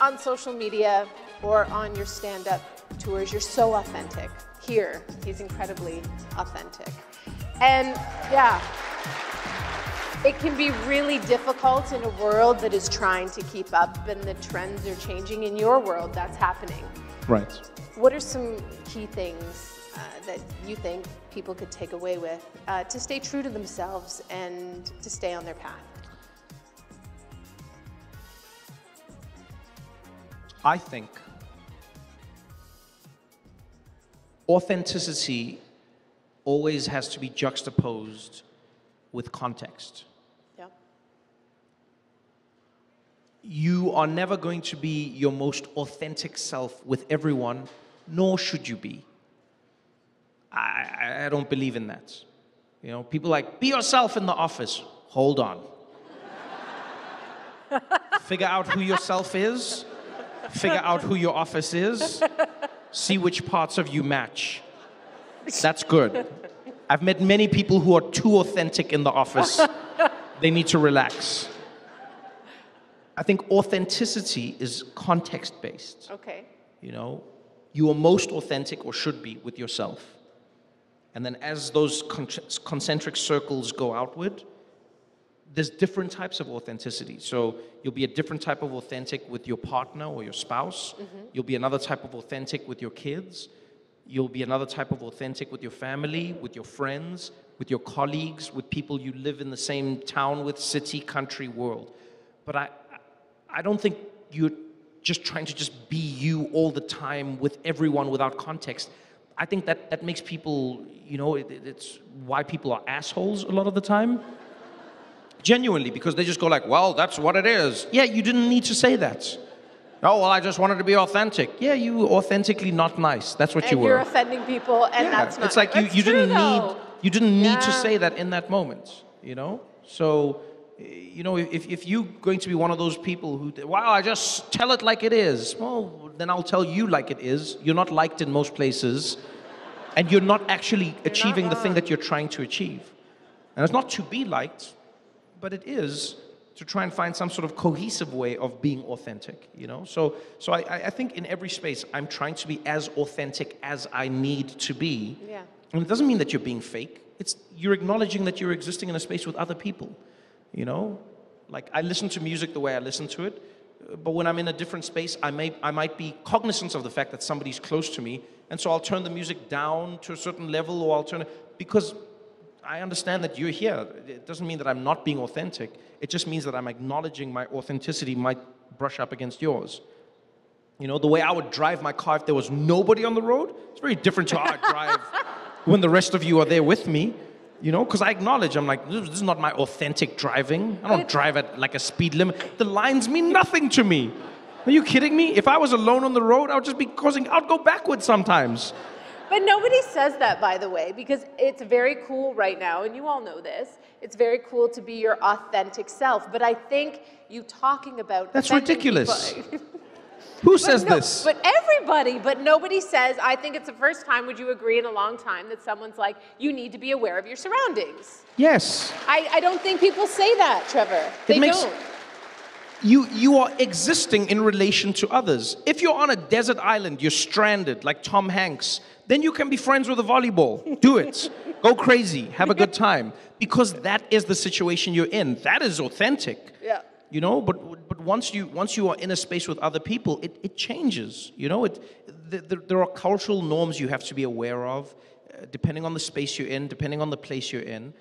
on social media or on your stand-up tours, you're so authentic. Here, he's incredibly authentic. And yeah, it can be really difficult in a world that is trying to keep up and the trends are changing. In your world, that's happening. Right. What are some key things that you think people could take away with to stay true to themselves and to stay on their path? I think authenticity always has to be juxtaposed with context. Yeah. You are never going to be your most authentic self with everyone, nor should you be. I don't believe in that. You know, people like, be yourself in the office. Hold on. Figure out who yourself is. Figure out who your office is. See which parts of you match. That's good. I've met many people who are too authentic in the office. They need to relax. I think authenticity is context-based. Okay. You know, you are most authentic, or should be, with yourself. And then as those concentric circles go outward, there's different types of authenticity. So you'll be a different type of authentic with your partner or your spouse. Mm-hmm. You'll be another type of authentic with your kids. You'll be another type of authentic with your family, with your friends, with your colleagues, with people you live in the same town with, city, country, world. But I don't think you're just trying to just be you all the time with everyone without context. I think that makes people, you know, it's why people are assholes a lot of the time. Genuinely, because they just go like, well, that's what it is. Yeah, you didn't need to say that. Oh, well, I just wanted to be authentic. Yeah, you were authentically not nice. That's what you were. And you're offending people, and that's not. It's like you didn't need to say that in that moment, you know? So, you know, if you're going to be one of those people who, wow, I just tell it like it is. Well, then I'll tell you like it is. You're not liked in most places, and you're not actually achieving the thing that you're trying to achieve. And it's not to be liked, but it is to try and find some sort of cohesive way of being authentic, you know? So I think in every space, I'm trying to be as authentic as I need to be. Yeah. And it doesn't mean that you're being fake. You're acknowledging that you're existing in a space with other people, you know? Like, I listen to music the way I listen to it, but when I'm in a different space, I might be cognizant of the fact that somebody's close to me, and so I'll turn the music down to a certain level, or I'll turn it, because I understand that you're here. It doesn't mean that I'm not being authentic. It just means that I'm acknowledging my authenticity might brush up against yours. You know, the way I would drive my car if there was nobody on the road, it's very different to how I drive when the rest of you are there with me. You know, because I acknowledge, I'm like, this is not my authentic driving. I don't drive at like a speed limit. The lines mean nothing to me. Are you kidding me? If I was alone on the road, I would just be I'd go backwards sometimes. But nobody says that, by the way, because it's very cool right now, and you all know this, it's very cool to be your authentic self. But I think you talking about... That's ridiculous. Who says this? But everybody, but nobody says, I think it's the first time, would you agree, in a long time, that someone's like, you need to be aware of your surroundings. Yes. I don't think people say that, Trevor. They don't. You are existing in relation to others. If you're on a desert island, you're stranded, like Tom Hanks, then you can be friends with a volleyball. Do it. Go crazy. Have a good time. Because that is the situation you're in. That is authentic. Yeah. You know, but once you are in a space with other people, it changes. You know, there are cultural norms you have to be aware of, depending on the space you're in, depending on the place you're in.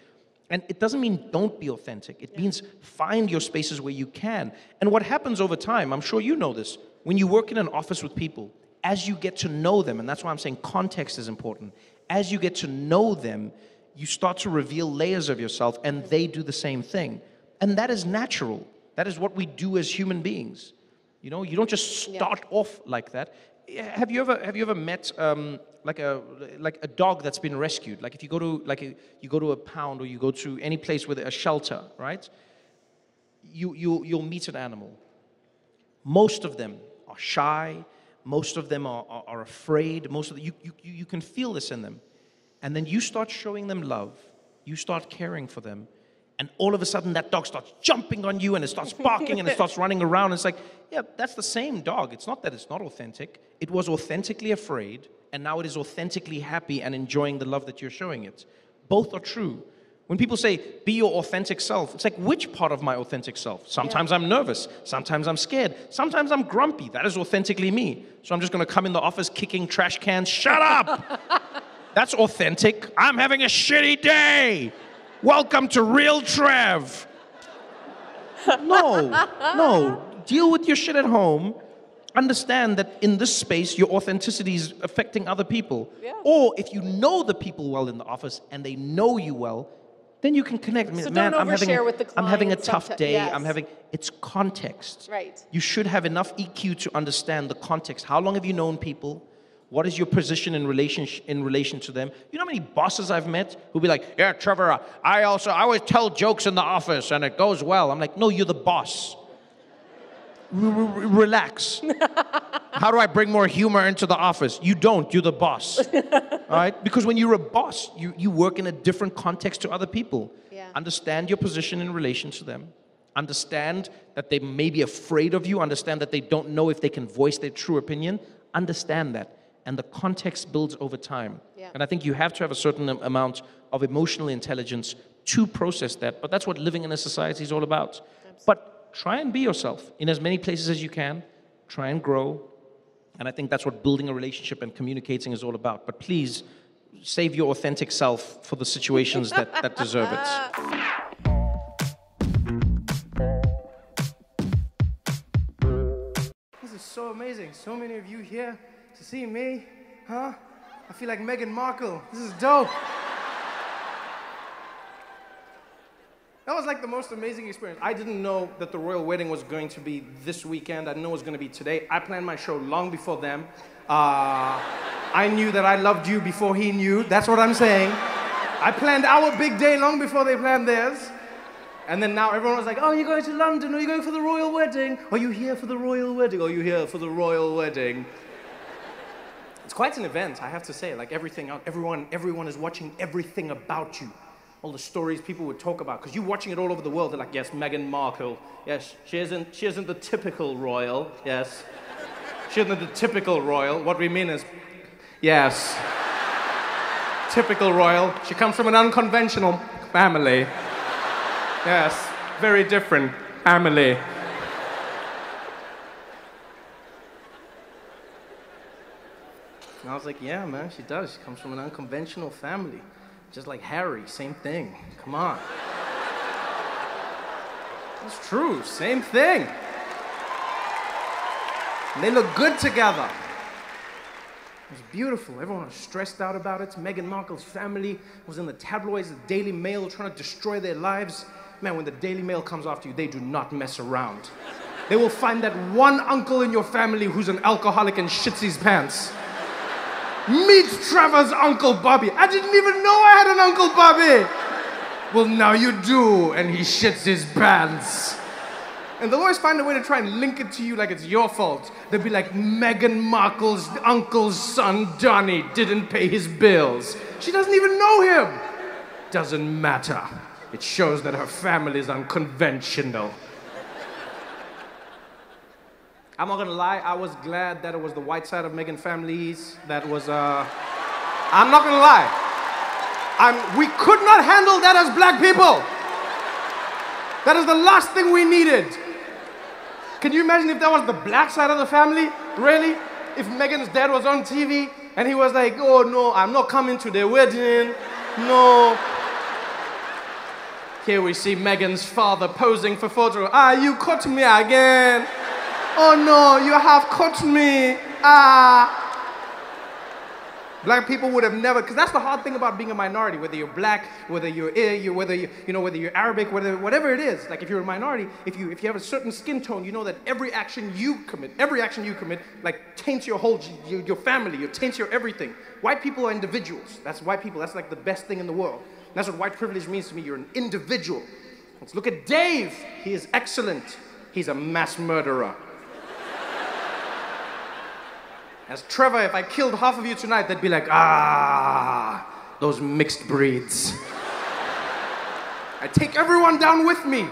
And it doesn't mean don't be authentic. It means find your spaces where you can. And what happens over time, I'm sure you know this, when you work in an office with people, as you get to know them, and that's why I'm saying context is important, as you get to know them, you start to reveal layers of yourself, and they do the same thing. And that is natural. That is what we do as human beings. You know, you don't just start off like that. Have you ever met like a dog that's been rescued? Like if you go to a pound, or you go to any place with a shelter, right? You'll meet an animal. Most of them are shy. Most of them are afraid. Most of them, you can feel this in them. And then you start showing them love. You start caring for them. And all of a sudden, that dog starts jumping on you, and it starts barking, and it starts running around. It's like, yeah, that's the same dog. It's not that it's not authentic. It was authentically afraid, and now it is authentically happy and enjoying the love that you're showing it. Both are true. When people say, be your authentic self, it's like, which part of my authentic self? Sometimes I'm nervous. Sometimes I'm scared. Sometimes I'm grumpy. That is authentically me. So I'm just going to come in the office kicking trash cans. Shut up! That's authentic. I'm having a shitty day. Welcome to Real Trev. No. Deal with your shit at home. Understand that in this space, your authenticity is affecting other people. Yeah. Or if you know the people well in the office and they know you well, then you can connect. So Man, don't overshare with the I'm having a client tough day. yes. It's context. Right. You should have enough EQ to understand the context. How long have you known people? What is your position in relation to them? You know how many bosses I've met who'll be like, yeah, Trevor, I always tell jokes in the office and it goes well. I'm like, no, you're the boss. Relax. How do I bring more humor into the office? You don't, you're the boss. All right? Because when you're a boss, you work in a different context to other people. Yeah. Understand your position in relation to them. Understand that they may be afraid of you. Understand that they don't know if they can voice their true opinion. Understand that. And the context builds over time. Yeah. And I think you have to have a certain amount of emotional intelligence to process that. But that's what living in a society is all about. Absolutely. But try and be yourself in as many places as you can. Try and grow. And I think that's what building a relationship and communicating is all about. But please, save your authentic self for the situations that deserve it. This is so amazing. So many of you here to see me. Huh? I feel like Meghan Markle. This is dope. That was like the most amazing experience. I didn't know that the royal wedding was going to be this weekend. I didn't know it was going to be today. I planned my show long before them. I knew that I loved you before he knew. That's what I'm saying. I planned our big day long before they planned theirs. And then now everyone was like, oh, you're going to London? Are you going for the royal wedding? Are you here for the royal wedding? Are you here for the royal wedding? It's quite an event, I have to say. Like everyone is watching everything about you. All the stories people would talk about, because you're watching it all over the world. They're like, yes, Meghan Markle. Yes, she isn't the typical royal. Yes, she isn't the typical royal. What we mean is, yes, typical royal. She comes from an unconventional family. Yes, very different family. And I was like, yeah, man, she does. She comes from an unconventional family. Just like Harry, same thing. Come on. It's true, same thing. And they look good together. It was beautiful. Everyone was stressed out about it. Meghan Markle's family was in the tabloids, the Daily Mail, trying to destroy their lives. Man, when the Daily Mail comes after you, they do not mess around. They will find that one uncle in your family who's an alcoholic and shits his pants. Meet Trevor's Uncle Bobby. I didn't even know I had an Uncle Bobby. Well, now you do, and he shits his pants. And they'll always find a way to try and link it to you like it's your fault. They'll be like, Meghan Markle's uncle's son, Donnie, didn't pay his bills. She doesn't even know him. Doesn't matter. It shows that her family is unconventional. I'm not gonna lie, I was glad that it was the white side of Meghan families that was, I'm not gonna lie. We could not handle that as black people. That is the last thing we needed. Can you imagine if that was the black side of the family? Really? If Meghan's dad was on TV and he was like, oh no, I'm not coming to their wedding, no. Here we see Meghan's father posing for photo. Ah, you caught me again. Oh no, you have caught me. Black people would have never, because that's the hard thing about being a minority, whether you're black, whether you're whether you're Arabic, whatever it is. Like if you're a minority, if you have a certain skin tone, you know that every action you commit, like taints your whole, your family, taints your everything. White people are individuals. That's white people. That's like the best thing in the world. And that's what white privilege means to me. You're an individual. Let's look at Dave. He is excellent. He's a mass murderer. As Trevor, if I killed half of you tonight, they'd be like, those mixed breeds. I take everyone down with me.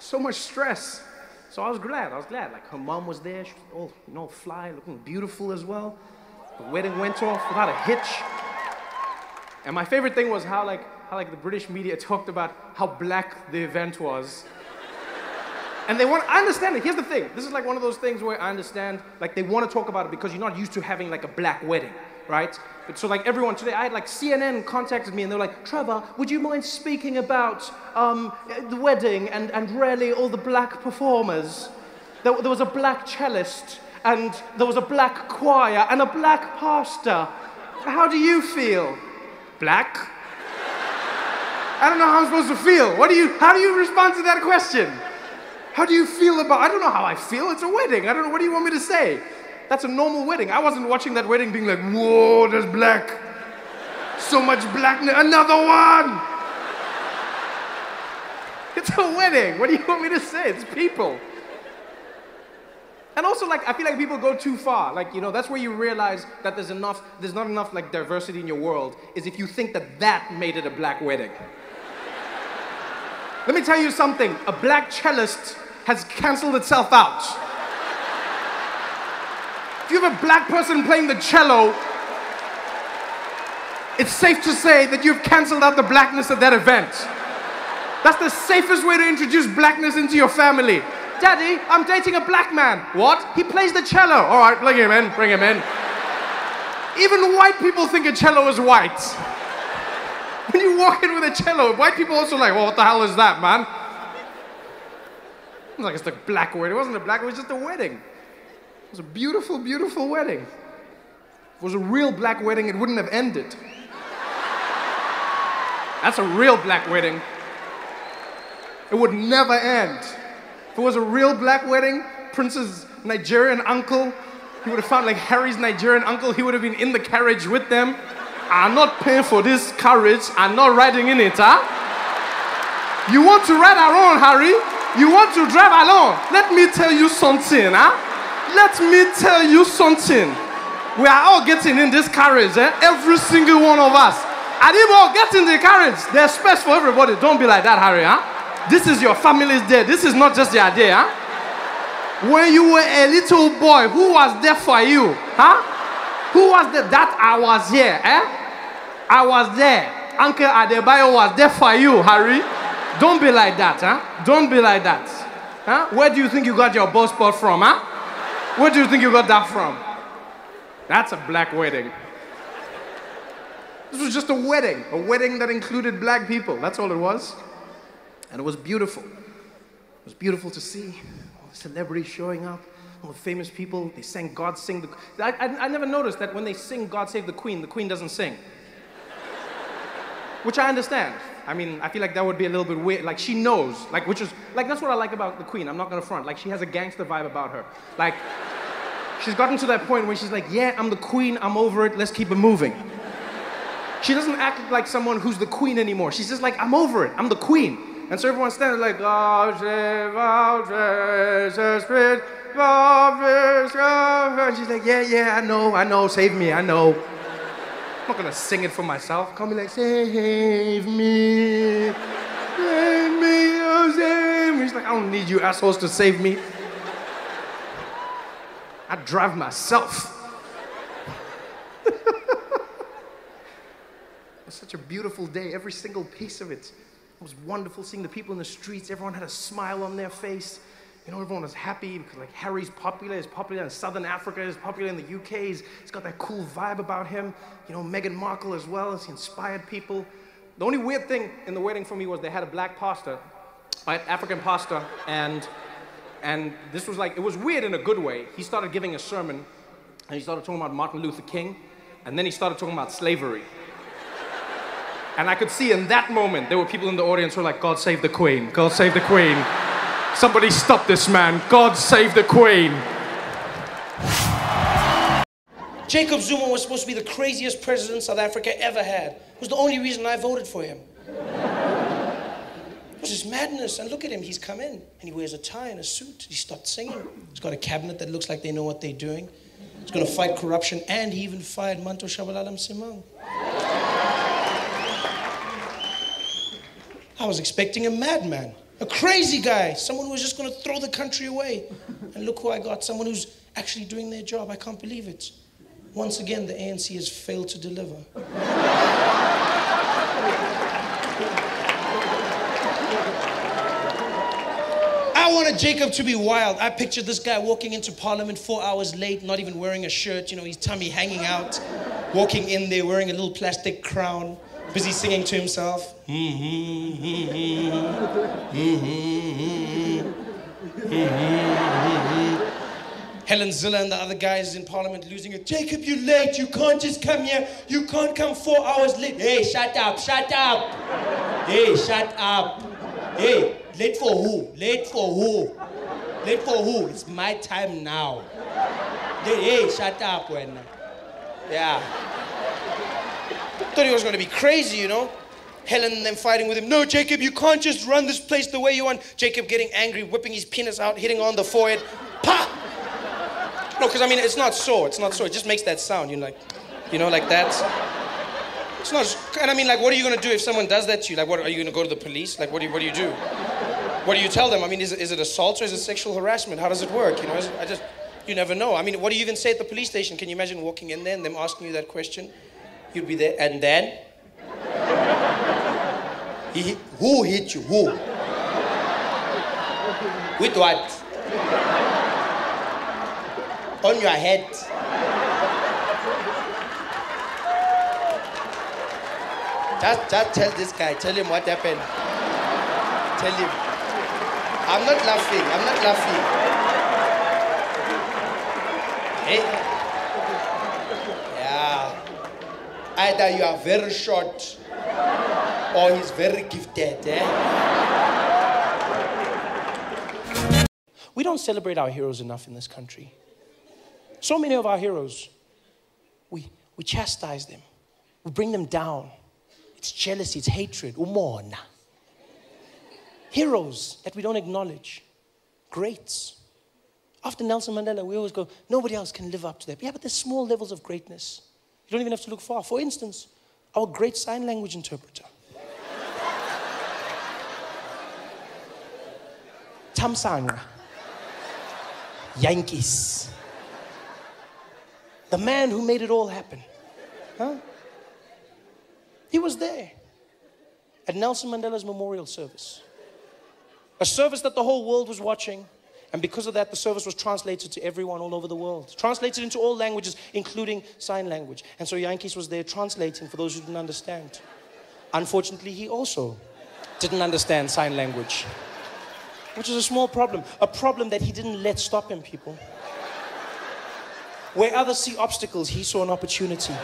So much stress, So I was glad. Like, her mom was there. She was all, fly, looking beautiful as well. The wedding went off without a hitch. And my favorite thing was how the British media talked about how black the event was. And I understand it. Here's the thing. This is like one of those things where I understand, like, they want to talk about it because you're not used to having like a black wedding, right? But so like everyone today, I had like CNN contacted me and they're like, Trevor, would you mind speaking about the wedding and really all the black performers? There was a black cellist and there was a black choir and a black pastor. How do you feel? Black? I don't know how I'm supposed to feel. How do you respond to that question? How do you feel about, I don't know how I feel, it's a wedding. I don't know, what do you want me to say? That's a normal wedding. I wasn't watching that wedding being like, whoa, there's black. So much blackness, another one. It's a wedding. What do you want me to say? It's people. And also, like, I feel like people go too far. Like, that's where you realize that there's not enough like diversity in your world, is if you think that made it a black wedding. Let me tell you something. A black cellist has canceled itself out. If you have a black person playing the cello, it's safe to say that you've canceled out the blackness of that event. That's the safest way to introduce blackness into your family. Daddy, I'm dating a black man. What? He plays the cello. All right, bring him in, bring him in. Even white people think a cello is white. When you walk in with a cello, white people also like, well, what the hell is that, man? It was like, it's a black wedding. It wasn't a black, it was just a wedding. It was a beautiful, beautiful wedding. If it was a real black wedding, it wouldn't have ended. That's a real black wedding. It would never end. If it was a real black wedding, Prince's Nigerian uncle, he would have found like Harry's Nigerian uncle, he would have been in the carriage with them. I'm not paying for this carriage, I'm not riding in it, huh? You want to ride alone, Harry? You want to drive alone? Let me tell you something, huh? Let me tell you something. We are all getting in this carriage, eh? Every single one of us. And if we all get in the carriage, there's space for everybody. Don't be like that, Harry, huh? This is your family's day. This is not just your day, huh? When you were a little boy, who was there for you, huh? Who was there? That I was here, eh? I was there. Uncle Adebayo was there for you, Harry. Don't be like that, huh? Don't be like that. Huh? Where do you think you got your bow spot from, huh? Where do you think you got that from? That's a black wedding. This was just a wedding that included black people. That's all it was. And it was beautiful. It was beautiful to see all the celebrities showing up, all the famous people. They sang God Sing the... I never noticed that when they sing God Save the Queen doesn't sing. Which I understand. I mean, I feel like that would be a little bit weird. Like, she knows. Like, that's what I like about the Queen. I'm not gonna front. Like, she has a gangster vibe about her. Like, she's gotten to that point where she's like, yeah, I'm the Queen, I'm over it, let's keep it moving. She doesn't act like someone who's the Queen anymore. She's just like, I'm over it, I'm the Queen. And so everyone's standing like, God save our precious Prince, and she's like, yeah, I know, save me, I know. I'm not gonna sing it for myself. Call me like, save me, oh, save me. She's like, I don't need you assholes to save me. I drive myself. It was such a beautiful day, every single piece of it. It was wonderful seeing the people in the streets. Everyone had a smile on their face. Everyone was happy because like Harry's popular. He's popular in Southern Africa. He's popular in the UK. He's got that cool vibe about him. Meghan Markle as well. He inspired people. The only weird thing in the wedding for me was they had a black pastor, right, African pastor, and this was like, it was weird in a good way. He started giving a sermon, and he started talking about Martin Luther King, and then he started talking about slavery. And I could see in that moment, there were people in the audience who were like, God save the Queen, God save the Queen. Somebody stop this man, God save the Queen. Jacob Zuma was supposed to be the craziest president South Africa ever had. It was the only reason I voted for him. It was just madness, and look at him, he's come in, and he wears a tie and a suit. He stopped singing. He's got a cabinet that looks like they know what they're doing. He's gonna fight corruption, and he even fired Manto Shabalala Msimang. I was expecting a madman. A crazy guy, someone who was just going to throw the country away. And look who I got, someone who's actually doing their job. I can't believe it. Once again, the ANC has failed to deliver. I wanted Jacob to be wild. I pictured this guy walking into Parliament 4 hours late, not even wearing a shirt, you know, his tummy hanging out, walking in there wearing a little plastic crown, busy singing to himself. Helen Zilla and the other guys in Parliament losing it. Jacob, you're late. You can't just come here. You can't come 4 hours late. Hey, shut up, shut up. Hey, shut up. Hey, late for who? Late for who? Late for who? It's my time now. Hey, shut up, when. Yeah. Thought he was going to be crazy, you know? Helen and them fighting with him. No, Jacob, you can't just run this place the way you want. Jacob getting angry, whipping his penis out, hitting on the forehead. Pa! No, because I mean, it's not so. It's not so. It just makes that sound, you know, like that. It's not, and I mean, like, what are you going to do if someone does that to you? Like, what, are you going to go to the police? Like, what do you do? What do you tell them? I mean, is it assault or is it sexual harassment? How does it work? You know, you never know. I mean, what do you even say at the police station? Can you imagine walking in there and them asking you that question? You'd be there, and then? Who hit you? Who? With what? On your head. Just tell this guy, tell him what happened. Tell him. I'm not laughing, Hey? Yeah. Either you are very short or he's very gifted, eh? We don't celebrate our heroes enough in this country. So many of our heroes, we chastise them. We bring them down. It's jealousy, it's hatred. Umona. Heroes that we don't acknowledge. Greats. After Nelson Mandela, we always go, nobody else can live up to that. Yeah, but there's small levels of greatness. You don't even have to look far. For instance, our great sign language interpreter. Tamsanga. Yankees. The man who made it all happen. Huh? He was there at Nelson Mandela's memorial service. A service that the whole world was watching. And because of that, the service was translated to everyone all over the world. Translated into all languages, including sign language. And so Yankees was there translating for those who didn't understand. Unfortunately, he also didn't understand sign language. Which is a small problem. A problem that he didn't let stop him, people. Where others see obstacles, he saw an opportunity.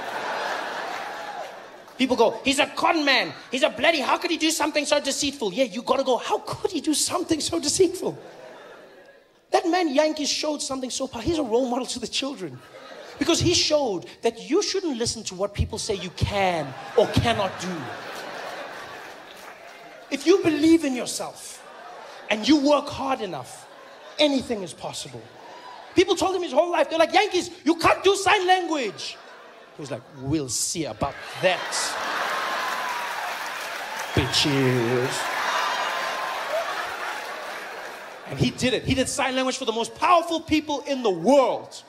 People go, he's a con man. He's a bloody, how could he do something so deceitful? Yeah, you gotta go, how could he do something so deceitful? That man Yankees showed something so powerful. He's a role model to the children. Because he showed that you shouldn't listen to what people say you can or cannot do. If you believe in yourself and you work hard enough, anything is possible. People told him his whole life, they're like, Yankees, you can't do sign language. He was like, we'll see about that. Bitches. And he did it. He did sign language for the most powerful people in the world.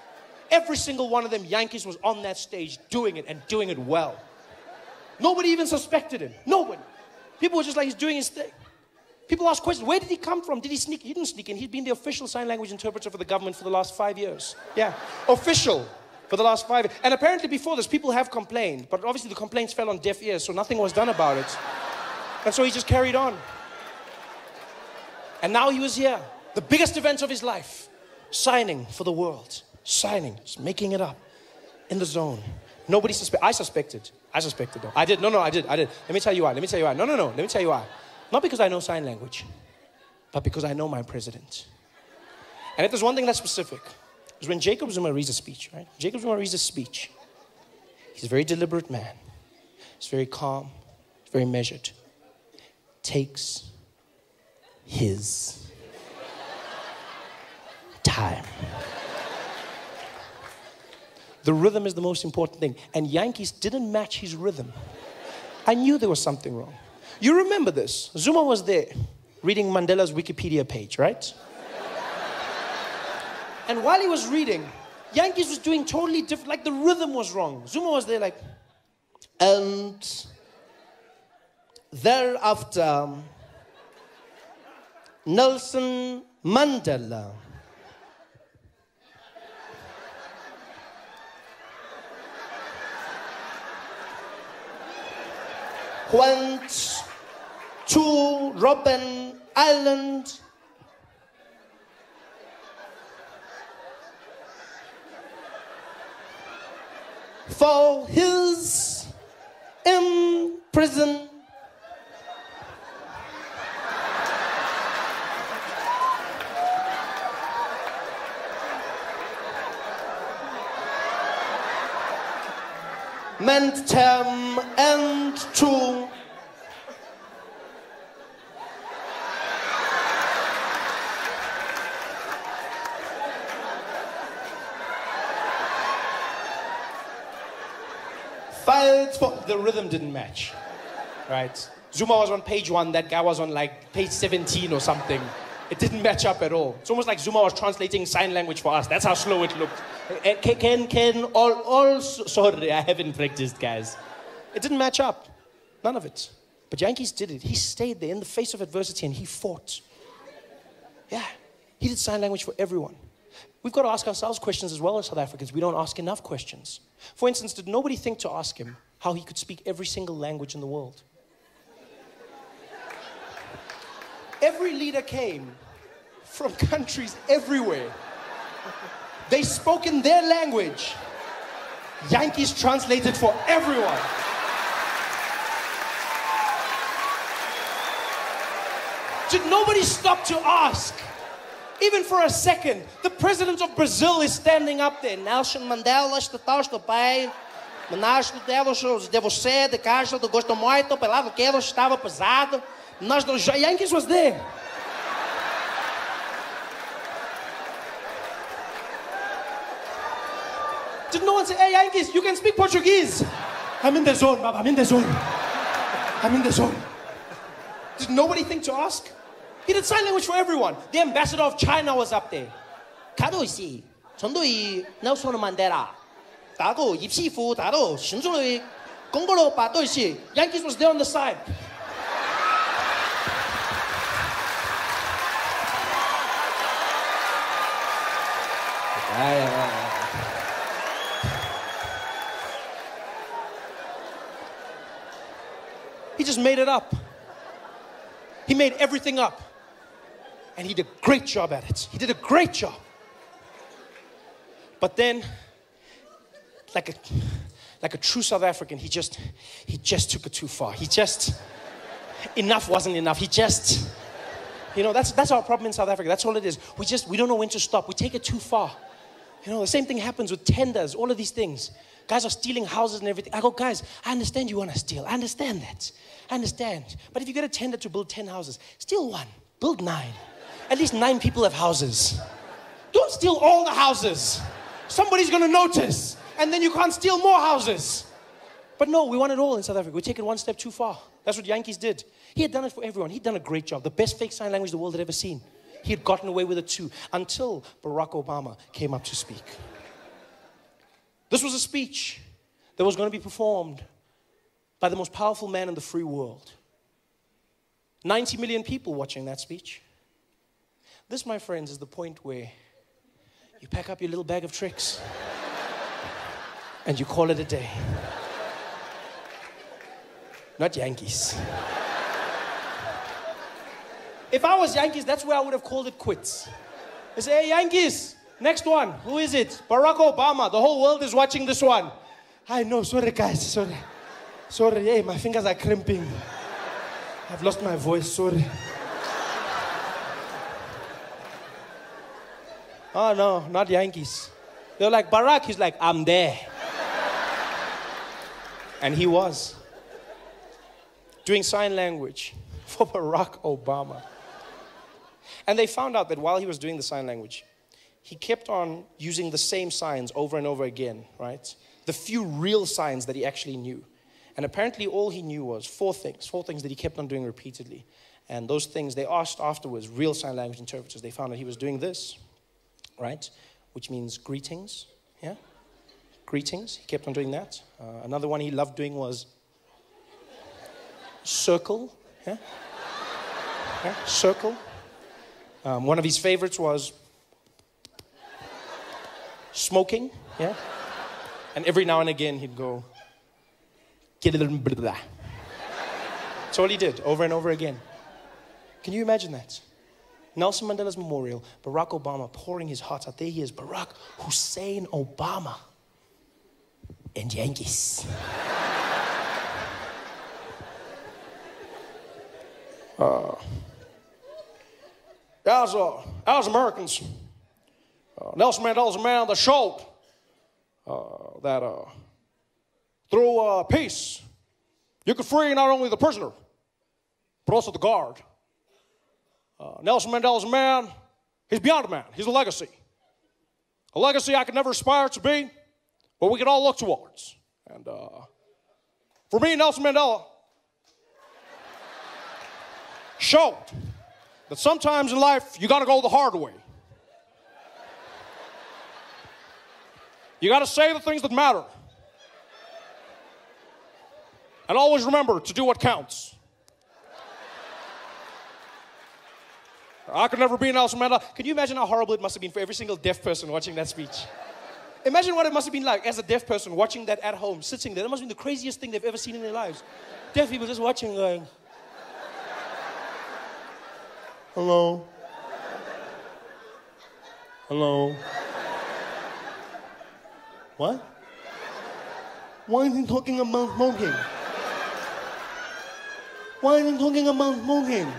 Every single one of them, Yankees, was on that stage doing it and doing it well. Nobody even suspected him. Nobody. People were just like, he's doing his thing. People ask questions. Where did he come from? Did he sneak? He didn't sneak in. He'd been the official sign language interpreter for the government for the last 5 years. Yeah, official for the last 5 years. And apparently before this, people have complained. But obviously the complaints fell on deaf ears, so nothing was done about it. And so he just carried on. And now he was here. The biggest event of his life. Signing for the world. Signing. Just making it up. In the zone. Nobody suspected. I suspected. I suspected though. I did. No, I did. Let me tell you why. No. Let me tell you why. Not because I know sign language. But because I know my president. And if there's one thing that's specific. Is when Jacob Zuma reads a speech, right? Jacob Zuma reads a speech. He's a very deliberate man. He's very calm. He's very measured. Takes his time. The rhythm is the most important thing. And Yankees didn't match his rhythm. I knew there was something wrong. You remember this. Zuma was there. reading Mandela's Wikipedia page, right? And while he was reading, Yankees was doing totally different, like the rhythm was wrong. Zuma was there like, and thereafter, Nelson Mandela went to Robben Island for his imprisonment. Term and to fight for the rhythm didn't match, right? Zuma was on page 1, that guy was on like page 17 or something. It didn't match up at all. It's almost like Zuma was translating sign language for us. That's how slow it looked. Sorry, I haven't practiced, guys. It didn't match up. None of it. But Yankees did it. He stayed there in the face of adversity and he fought. Yeah. He did sign language for everyone. We've got to ask ourselves questions as well as South Africans. We don't ask enough questions. For instance, did nobody think to ask him how he could speak every single language in the world? Every leader came from countries everywhere. They spoke in their language. Yankees translated for everyone. Did nobody stop to ask? Even for a second, the president of Brazil is standing up there. Nelson Mandela está no pai. Monarchy de você, de casa, de gosto muito, pelado que estava pesado. Nós não, Yankees was there. Did no one say, hey Yankees, you can speak Portuguese? I'm in the zone, Baba, I'm in the zone. I'm in the zone. Did nobody think to ask? He did sign language for everyone. The ambassador of China was up there. 가도시, 전도이 넬슨 만델라. 다고 입시fu, 다도 신주의 공부로 빠도시. Yankees was there on the side. He just made it up. He made everything up. And he did a great job at it. He did a great job. But then, like a true South African, he just took it too far. Enough wasn't enough. That's our problem in South Africa. That's all it is. We don't know when to stop. We take it too far. The same thing happens with tenders, all of these things. Guys are stealing houses and everything. I go, guys, I understand you want to steal. I understand that. I understand. But if you get a tender to build 10 houses, steal one, build 9. At least 9 people have houses. Don't steal all the houses. Somebody's going to notice. And then you can't steal more houses. But no, we want it all in South Africa. We take it one step too far. That's what Yankees did. He had done it for everyone. He'd done a great job. The best fake sign language the world had ever seen. He had gotten away with it too, until Barack Obama came up to speak. This was a speech that was going to be performed by the most powerful man in the free world. 90 million people watching that speech. This, my friends, is the point where you pack up your little bag of tricks and you call it a day. Not Yankees. If I was Yankees, that's where I would have called it quits. I say, hey, Yankees, next one. Who is it? Barack Obama. The whole world is watching this one. I know. Sorry, guys. Sorry. Sorry. Hey, my fingers are crimping. I've lost my voice. Sorry. Oh, no, not Yankees. They're like, Barack. He's like, I'm there. And he was. Doing sign language for Barack Obama. And they found out that while he was doing the sign language, he kept on using the same signs over and over again, right? The few real signs that he actually knew. And apparently all he knew was 4 things that he kept on doing repeatedly. And those things, they asked afterwards, real sign language interpreters, they found that he was doing this, right? Which means greetings, yeah? Greetings, he kept on doing that. Another one he loved doing was circle, yeah? Yeah, circle. One of his favorites was smoking, yeah? And every now and again he'd go, get a little bit of that. That's all he did, over and over again. Can you imagine that? Nelson Mandela's memorial, Barack Obama pouring his heart out. There he is, Barack Hussein Obama. And Yankees. As Americans, Nelson Mandela's a man that showed that through peace, you could free not only the prisoner, but also the guard. Nelson Mandela's a man, he's beyond a man, he's a legacy. A legacy I could never aspire to be, but we can all look towards. And for me, Nelson Mandela showed that sometimes in life, you gotta go the hard way. You gotta say the things that matter. And always remember to do what counts. I could never be Nelson Mandela. Can you imagine how horrible it must have been for every single deaf person watching that speech? Imagine what it must have been like as a deaf person watching that at home, sitting there. That must have been the craziest thing they've ever seen in their lives. Deaf people just watching going, hello? Hello? What? Why is he talking about smoking? Why is he talking about smoking?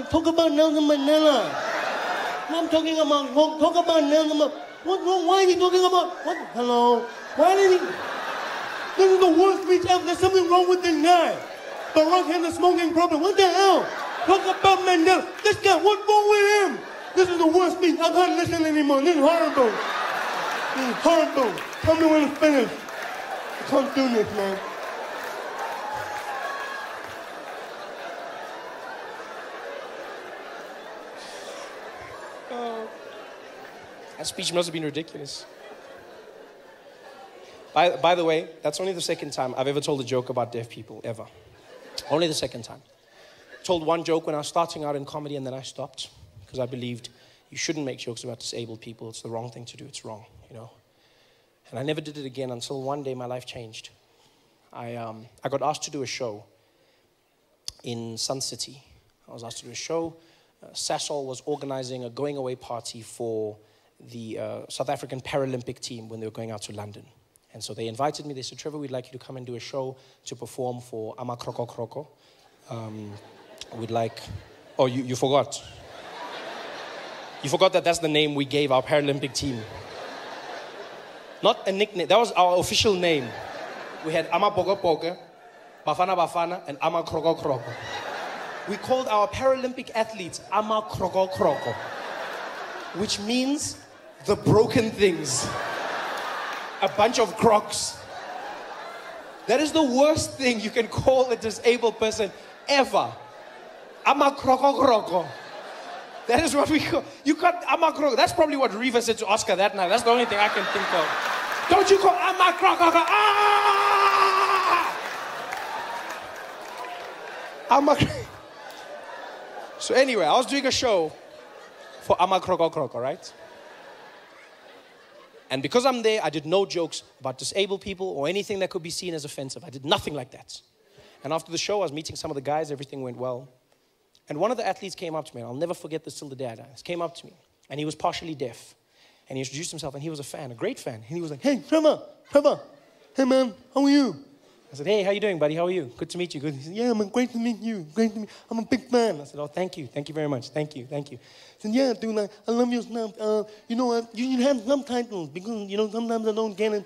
Talk about Nelson Mandela. I'm talking about, talk about Nelson Mandela. What's wrong? Why is he talking about, what? Hello? Why did he? This is the worst speech ever. There's something wrong with this guy. Barack has a smoking problem. What the hell? Talk about Mandela. This guy, what's wrong with him? This is the worst speech. I can't listen anymore. This is horrible. This is horrible. Tell me when it's finished. I can't do this, man. That speech must have been ridiculous. By the way, that's only the second time I've ever told a joke about deaf people, ever. Only the second time. I told one joke when I was starting out in comedy and then I stopped because I believed you shouldn't make jokes about disabled people. It's the wrong thing to do. It's wrong, you know. And I never did it again until one day my life changed. I got asked to do a show in Sun City. I was asked to do a show. Sasol was organizing a going-away party for the South African Paralympic team when they were going out to London. And so they invited me. They said, Trevor, we'd like you to come and do a show to perform for Amar Krokok. We'd like... Oh, you forgot. You forgot that that's the name we gave our Paralympic team. Not a nickname. That was our official name. We had Amar Pogo, Bafana Bafana, and Amar Krokok. We called our Paralympic athletes Amar Krokok, which means the broken things. A bunch of crocs. That is the worst thing you can call a disabled person ever. Amar Krokok. That is what we call. You got Amar Krokok. That's probably what Reva said to Oscar that night. That's the only thing I can think of. Don't you call Amar Krokok? Ah! Amar. So anyway, I was doing a show for Amar Krokok, all right? And because I'm there, I did no jokes about disabled people or anything that could be seen as offensive. I did nothing like that. And after the show, I was meeting some of the guys. Everything went well. And one of the athletes came up to me, and I'll never forget this till the day I die. He came up to me, and he was partially deaf. And he introduced himself, and he was a fan, a great fan. And he was like, hey, Trevor. Hey, man, how are you? I said, hey, how you doing, buddy? How are you? Good to meet you. Good. He said, yeah, man, great to meet you. Great to meet you. I'm a big fan. I said, oh, thank you. Thank you very much. Thank you. He said, yeah, dude, I love your stuff. You know what? You should have subtitles because, you know, sometimes I don't get it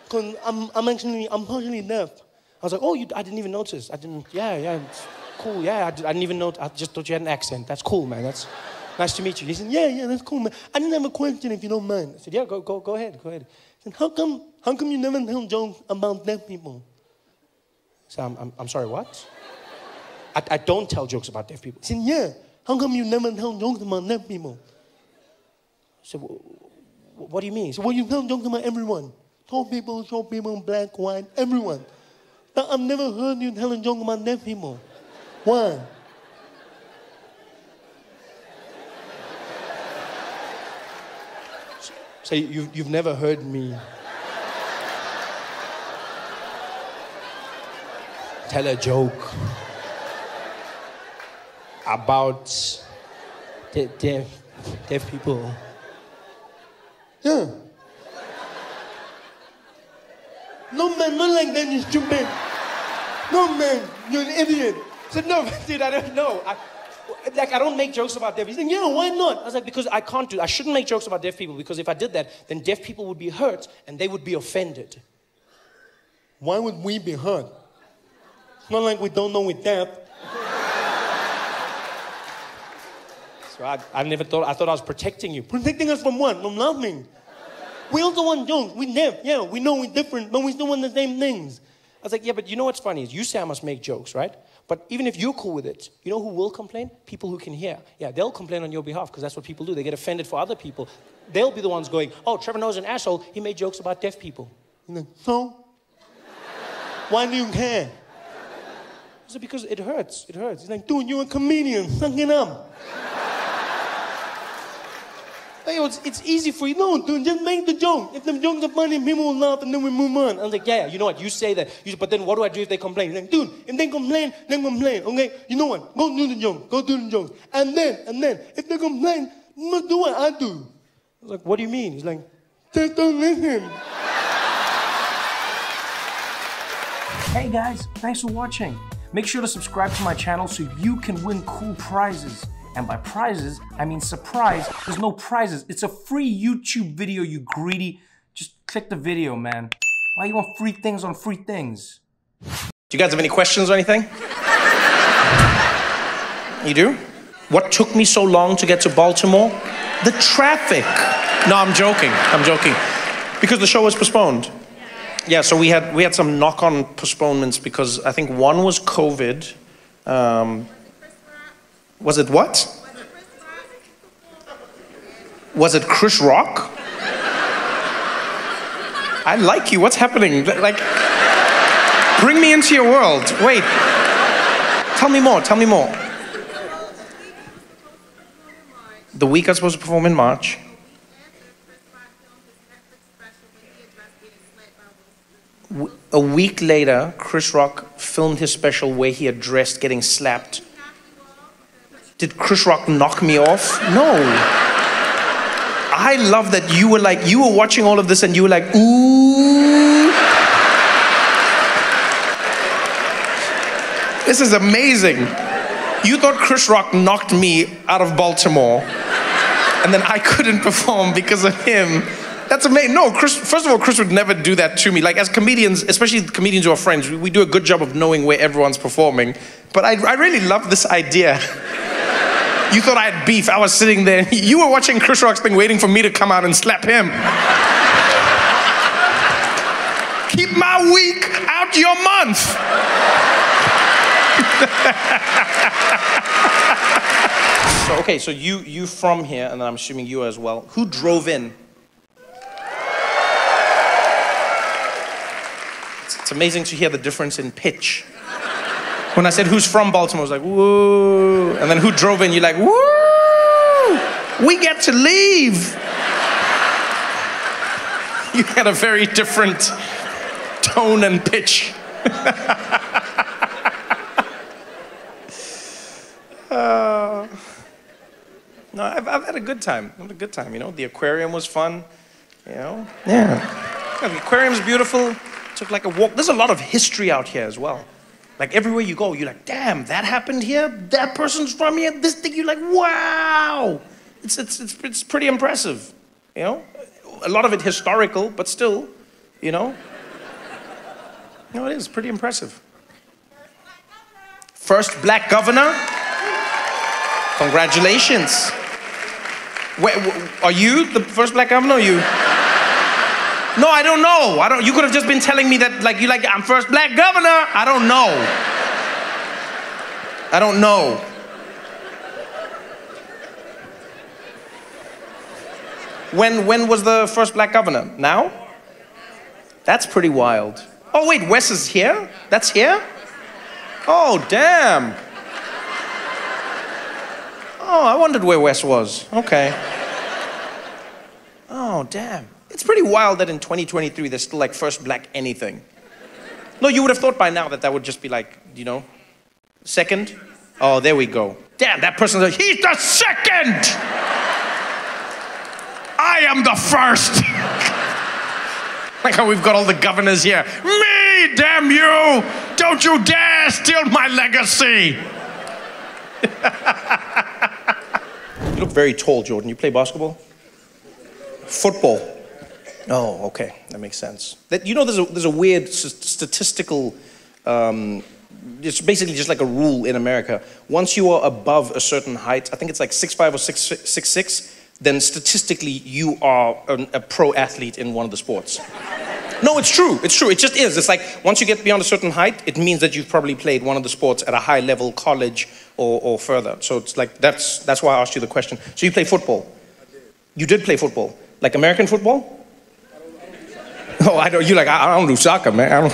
because I'm partially deaf. I was like, oh, I didn't even notice. Yeah, it's cool. Yeah, I didn't even know. I just thought you had an accent. That's cool, man. That's nice to meet you. He said, yeah, that's cool, man. I didn't have a question if you don't mind. I said, yeah, go ahead. He said, how come you never tell jokes about deaf people? So I'm sorry, what? I don't tell jokes about deaf people. He said, yeah, how come you never tell jokes about deaf people? I said, what do you mean? He said, well, you tell jokes about everyone. Short people, black, white, everyone. But I've never heard you tell a joke about deaf people. Why? So you've never heard me tell a joke about deaf people. Yeah. No, man, not like that, you stupid. No, man, you're an idiot. I said, no, dude, I don't know. I don't make jokes about deaf people. He said, yeah, why not? I was like, because I can't do. I shouldn't make jokes about deaf people, because if I did that, then deaf people would be hurt and they would be offended. Why would we be hurt? It's not like we don't know we're deaf. So I never thought, I thought I was protecting you. Protecting us from what? From laughing. We also want jokes. We're deaf. Yeah, we know we're different, but we still want the same things. I was like, yeah, but you know what's funny is you say I must make jokes, right? But even if you're cool with it, you know who will complain? People who can hear. Yeah, they'll complain on your behalf because that's what people do. They get offended for other people. They'll be the ones going, oh, Trevor Noah's an asshole. He made jokes about deaf people. Like, so? Why do you care? I said, because it hurts. It hurts. He's like, dude, you're a comedian. Suck it up. It's easy for you. No, dude, just make the joke. If the jokes are funny, people will laugh and then we move on. I was like, yeah, you know what? You say that. But then what do I do if they complain? He's like, dude, if they complain, then complain. Okay, you know what? Go do the joke. Go do the joke. And then, if they complain, not do what I do. I was like, what do you mean? He's like, just don't listen. Hey guys, thanks for watching. Make sure to subscribe to my channel so you can win cool prizes. And by prizes, I mean surprise. There's no prizes. It's a free YouTube video, you greedy. Just click the video, man. Why you want free things on free things? Do you guys have any questions or anything? You do? What took me so long to get to Baltimore? The traffic. No, I'm joking. I'm joking. Because the show was postponed. Yeah, so we had some knock-on postponements because I think one was COVID. Was it what? Was it Chris Rock? I like you. What's happening? Like, bring me into your world. Wait. Tell me more. Tell me more. The week I was supposed to perform in March. A week later, Chris Rock filmed his special where he addressed getting slapped. Did Chris Rock knock me off? No. I love that you were watching all of this and you were like, ooh. This is amazing. You thought Chris Rock knocked me out of Baltimore and then I couldn't perform because of him. That's amazing. No, first of all, Chris would never do that to me. Like, as comedians, especially comedians who are friends, we do a good job of knowing where everyone's performing. But I really love this idea. You thought I had beef. I was sitting there. You were watching Chris Rock's thing, waiting for me to come out and slap him. Keep my week out your month. So, okay, so you from here, and I'm assuming you as well. Who drove in? It's amazing to hear the difference in pitch. When I said, who's from Baltimore, I was like, woo. And then who drove in, you're like, woo. We get to leave. You had a very different tone and pitch. No, I've had a good time. I've had a good time, you know. The aquarium was fun, you know. Yeah. The aquarium's beautiful. Took like a walk. There's a lot of history out here as well. Like everywhere you go, you're like, damn, that happened here? That person's from here? This thing, you're like, wow. It's pretty impressive, you know? A lot of it historical, but still, you know? You know, it is pretty impressive. First black governor? Congratulations. Wait, are you the first black governor or you? No, I don't know. You could have just been telling me that, I'm first black governor. I don't know. I don't know. When was the first black governor? Now? That's pretty wild. Oh wait, Wes is here? That's here? Oh, damn. Oh, I wondered where Wes was. Okay. Oh, damn. It's pretty wild that in 2023 there's still like first black anything. No, you would have thought by now that that would just be like, you know, second. Oh, there we go. Damn, that person's like, he's the second! I am the first! Like how we've got all the governors here. Me, damn you! Don't you dare steal my legacy! You look very tall, Jordan. You play basketball? Football. Oh, okay. That makes sense. You know, there's a weird statistical, it's basically just like a rule in America. Once you are above a certain height, I think it's like 6'5" or 6'6", then statistically you are a pro athlete in one of the sports. No, it's true. It's true. It just is. It's like once you get beyond a certain height, it means that you've probably played one of the sports at a high level, college or further. So it's like that's why I asked you the question. So you play football? I did. You did play football? Like American football? Oh, I don't. You like I don't do soccer, man. I don't.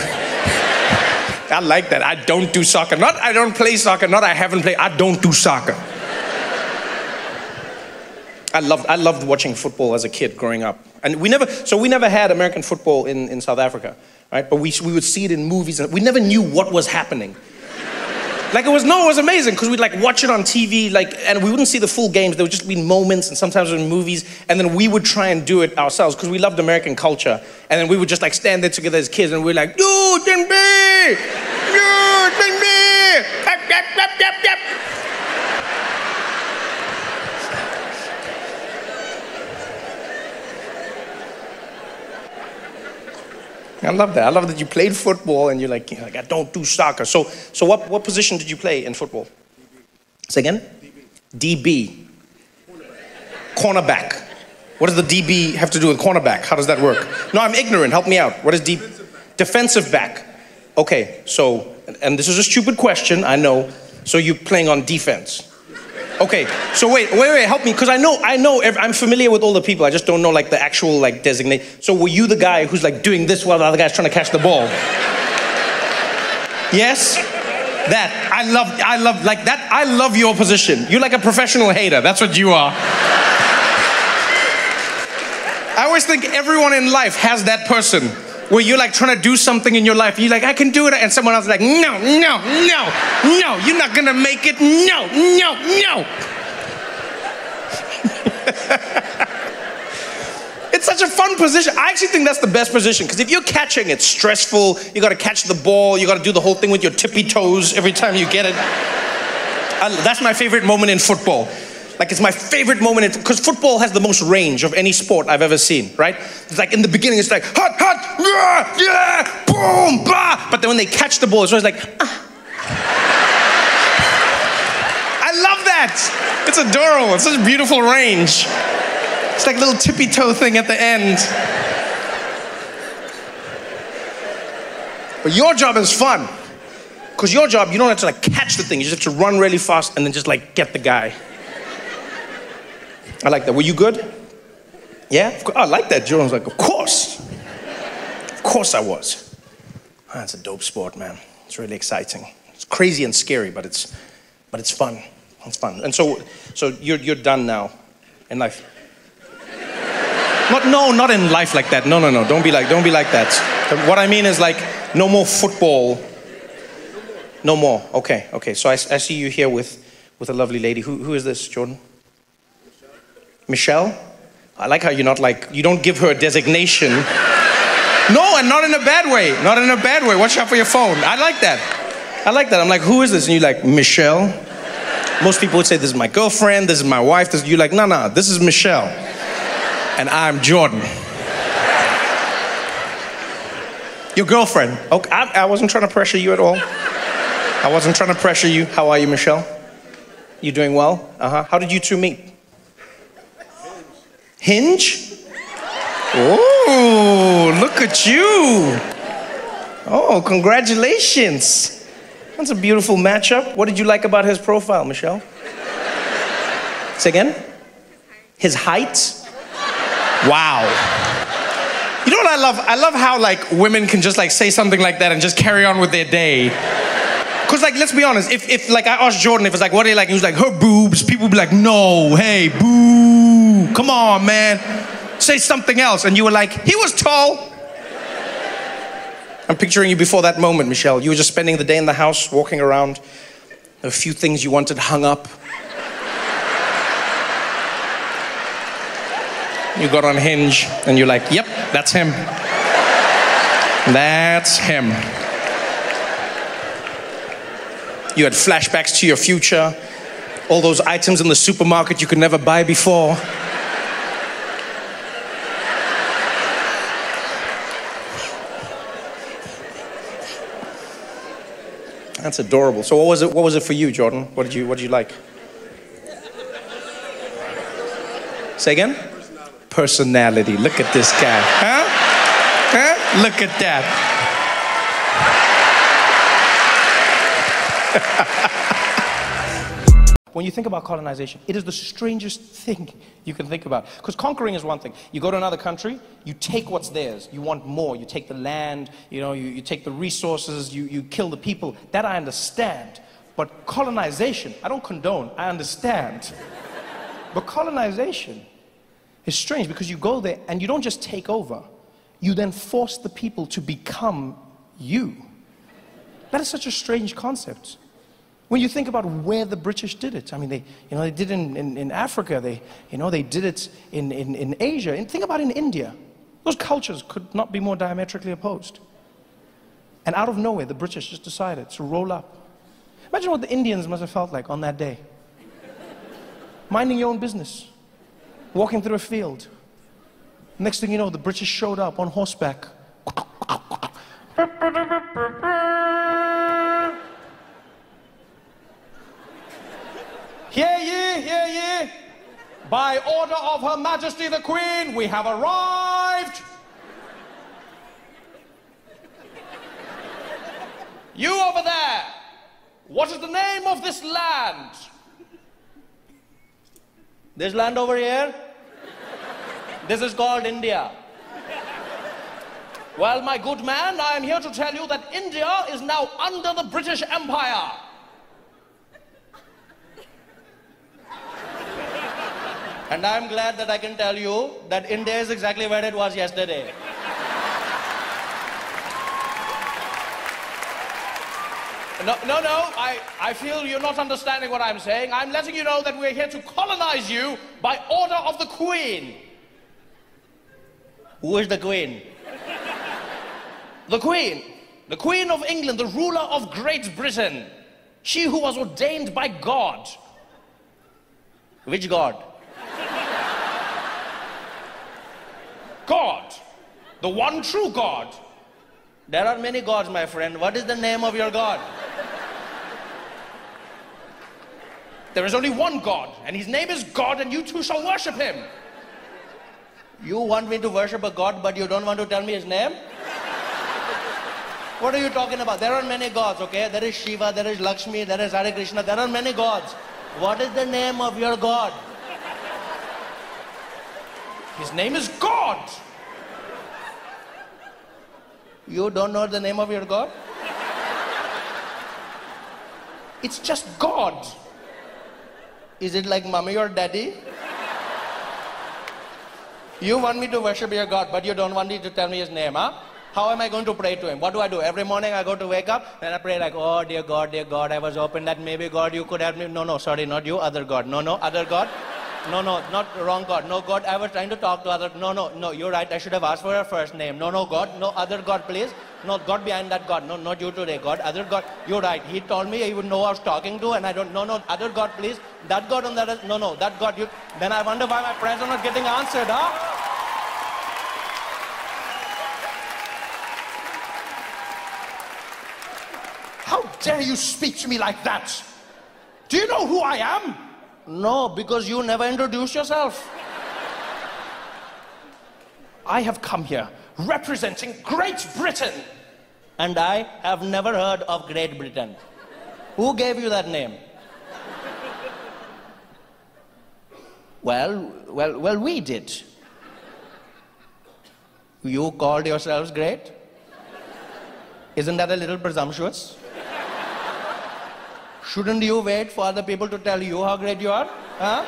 I like that. I don't do soccer. Not I don't play soccer. Not I haven't played. I don't do soccer. I loved watching football as a kid growing up. And we never had American football in South Africa, right? But we would see it in movies, and we never knew what was happening. Like it was amazing, because we'd like watch it on TV, like, and we wouldn't see the full games. There would just be moments, and sometimes in movies, and then we would try and do it ourselves, because we loved American culture. And then we would just like stand there together as kids, and we're like, you can be, you can be, yep, yep, yep, yep, yep. I love that. I love that you played football and you're like I don't do soccer. So what position did you play in football? Say again? DB. Cornerback. What does the DB have to do with cornerback? How does that work? No, I'm ignorant. Help me out. What is DB? Defensive back. Okay, so, and this is a stupid question, I know. So you're playing on defense. Okay, so wait, help me, because I'm familiar with all the people, I just don't know like the actual like designate. So were you the guy who's like doing this while the other guy's trying to catch the ball? Yes? That, I love your position. You're like a professional hater, that's what you are. I always think everyone in life has that person where you're like trying to do something in your life, you're like, I can do it, and someone else is like, no, you're not gonna make it, no. It's such a fun position. I actually think that's the best position, because if you're catching, it's stressful, you gotta catch the ball, you gotta do the whole thing with your tippy toes every time you get it. That's my favorite moment in football. Like, it's my favorite moment, because football has the most range of any sport I've ever seen, right? It's like in the beginning, it's like, hot, yeah, boom, bah. But then when they catch the ball, it's always like, ah. I love that. It's adorable. It's such a beautiful range. It's like a little tippy toe thing at the end. But your job is fun. Because your job, you don't have to like catch the thing. You just have to run really fast and then just like get the guy. I like that. Were you good? Yeah? I like that. Jordan's like, of course. Of course I was. Oh, that's a dope sport, man. It's really exciting. It's crazy and scary, but it's fun. It's fun. And so you're done now in life. Not in life like that. No. Don't be like that. What I mean is like, no more football. No more. Okay. So I see you here with a lovely lady. Who is this, Jordan? Michelle? I like how you're not like, you don't give her a designation. No, and not in a bad way. Not in a bad way. Watch out for your phone. I like that. I'm like, who is this? And you're like, Michelle. Most people would say, this is my girlfriend, this is my wife. You're like, no, this is Michelle. And I'm Jordan. Your girlfriend. Okay, I wasn't trying to pressure you at all. I wasn't trying to pressure you. How are you, Michelle? You doing well? How did you two meet? Hinge? Oh, look at you. Oh, congratulations. That's a beautiful matchup. What did you like about his profile, Michelle? Say again? His height? Wow. You know what I love? I love how like women can just like say something like that and just carry on with their day. Cause like, let's be honest, if like I asked Jordan, if it's like, what do you like? He was like, her boobs. People would be like, no, hey, boo. Come on, man. Say something else. And you were like, he was tall. I'm picturing you before that moment, Michelle. You were just spending the day in the house, walking around. There were a few things you wanted hung up. You got on Hinge, and you're like, yep, that's him. That's him. You had flashbacks to your future, all those items in the supermarket you could never buy before. That's adorable. So what was it for you, Jordan? What did you like? Say again? Personality. Look at this guy. Huh? Huh? Look at that. When you think about colonization, it is the strangest thing you can think about. Because conquering is one thing. You go to another country, you take what's theirs. You want more. You take the land, you take the resources, you kill the people. That I understand. But colonization, I don't condone, I understand. But colonization is strange because you go there and you don't just take over. You then force the people to become you. That is such a strange concept. When you think about where the British did it, I mean, they did it in Africa, they did it in Asia, and think about in India. Those cultures could not be more diametrically opposed. And out of nowhere, the British just decided to roll up. Imagine what the Indians must have felt like on that day. Minding your own business, walking through a field. Next thing you know, the British showed up on horseback. Hear ye, hear ye. By order of Her Majesty the Queen, we have arrived. You over there, what is the name of this land? This land over here? This is called India. Well, my good man, I am here to tell you that India is now under the British Empire. And I'm glad that I can tell you that India is exactly where it was yesterday. No, I feel you're not understanding what I'm saying. I'm letting you know that we're here to colonize you by order of the Queen. Who is the Queen? The Queen. The Queen of England, the ruler of Great Britain. She who was ordained by God. Which God? God. The one true God. There are many gods, my friend. What is the name of your God? There is only one God, and his name is God, and you too shall worship him. You want me to worship a God, but you don't want to tell me his name? What are you talking about? There are many gods, okay? There is Shiva, there is Lakshmi, there is Hare Krishna, there are many gods. What is the name of your God? His name is God. You don't know the name of your God? It's just God. Is it like mommy or daddy? You want me to worship your God, but you don't want me to tell me his name, huh? How am I going to pray to him? What do I do? Every morning I go to wake up and I pray like, oh, dear God, I was hoping that maybe God, you could help me. No, sorry, not you, other God. No, other God. No, not wrong God. No, God, I was trying to talk to other. No, you're right. I should have asked for her first name. No, God. No, other God, please. No, God behind that God. No, not you today, God. Other God. You're right. He told me he would know I was talking to, and I don't. No, other God, please. That God on that. No, that God. You. Then I wonder why my prayers are not getting answered, huh? How dare you speak to me like that? Do you know who I am? No, because you never introduced yourself. I have come here representing Great Britain. And I have never heard of Great Britain. Who gave you that name? Well, we did. You called yourselves great? Isn't that a little presumptuous? Shouldn't you wait for other people to tell you how great you are? Huh?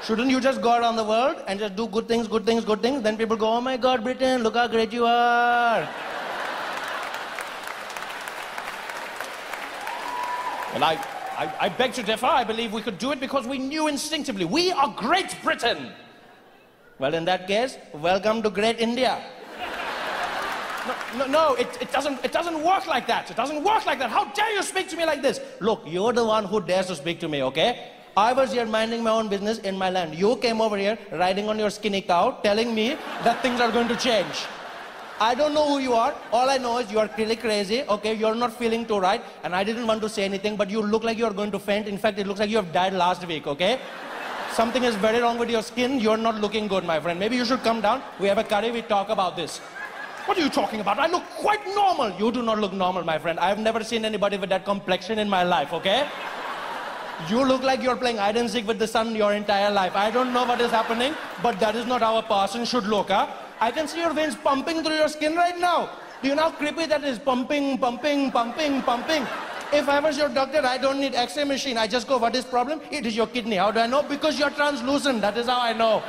Shouldn't you just go around the world and just do good things, good things, good things? Then people go, oh my God, Britain, look how great you are. Well, I beg to differ. I believe we could do it because we knew instinctively. We are Great Britain. Well, in that case, welcome to Great India. No, it doesn't work like that. It doesn't work like that. How dare you speak to me like this? Look, you're the one who dares to speak to me, okay? I was here minding my own business in my land. You came over here riding on your skinny cow, telling me that things are going to change. I don't know who you are. All I know is you are really crazy, okay? You're not feeling too right, and I didn't want to say anything, but you look like you're going to faint. In fact, it looks like you have died last week, okay? Something is very wrong with your skin. You're not looking good, my friend. Maybe you should come down. We have a curry. We talk about this. What are you talking about? I look quite normal. You do not look normal, my friend. I've never seen anybody with that complexion in my life, okay? You look like you're playing hide and seek with the sun your entire life. I don't know what is happening, but that is not how a person should look, huh? I can see your veins pumping through your skin right now. Do you know how creepy that is? Pumping, pumping, pumping, pumping. If I was your doctor, I don't need X-ray machine. I just go, what is problem? It is your kidney. How do I know? Because you're translucent. That is how I know.